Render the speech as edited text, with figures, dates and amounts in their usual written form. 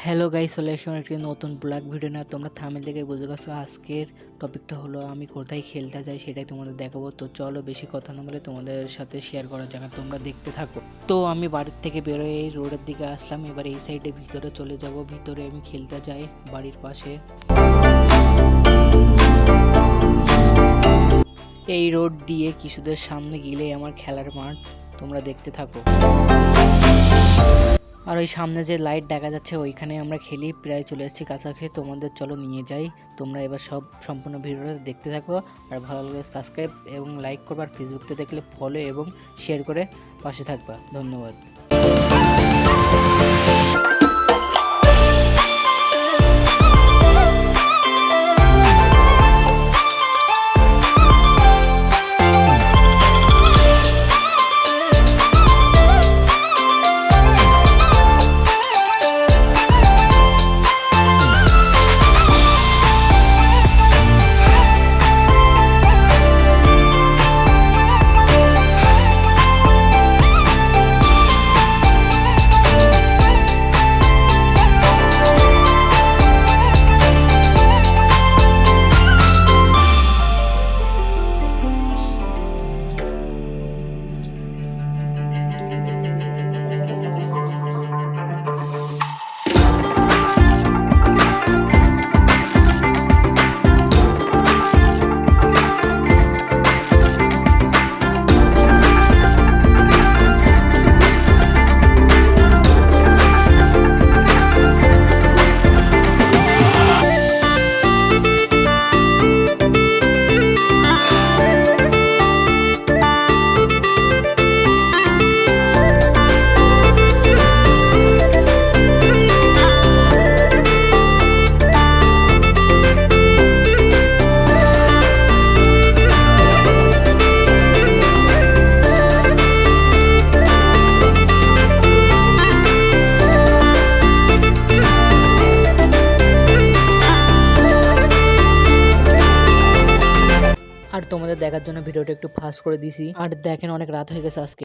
Hello guys, চলে আসলাম একটি নতুন ব্লগ ভিডিও না। তোমরা থাম্বনেল থেকে বুঝে গেছো আজকের টপিকটা হলো আমি কোথায় খেলতে যাই, সেটাই তোমাদের দেখাবো। তো চলো বেশি কথা না বলে তোমাদের সাথে শেয়ার করার জায়গা তোমরা দেখতে থাকো। তো আমি বাড়ির থেকে বেরোয় এই রোডের দিকে আসলাম, এবার এই সাইডে ভিতরে চলে যাব। ভিতরে আমি খেলতে যাই বাড়ির পাশে। এই রোড দিয়ে কিছুদের সামনে গেলে আমার খেলার মাঠ, তোমরা দেখতে থাকো। আর ওই সামনে যে লাইট দেখা যাচ্ছে ওইখানে আমরা খেলি। প্রায় চলে এসেছি কাছাকাছি, তোমাদের চলো নিয়ে যাই। তোমরা এবার সম্পূর্ণ ভিডিওটা দেখতে থাকো। আর ভালো লাগলে সাবস্ক্রাইব এবং লাইক করবা, আর ফেসবুকতে দেখলে ফলো এবং শেয়ার করে পাশে থাকবা। ধন্যবাদ। আর তোমাদের দেখার জন্য ভিডিওটা একটু ফাস্ট করে দিছি। আর দেখেন অনেক রাত হয়ে গেছে আজকে।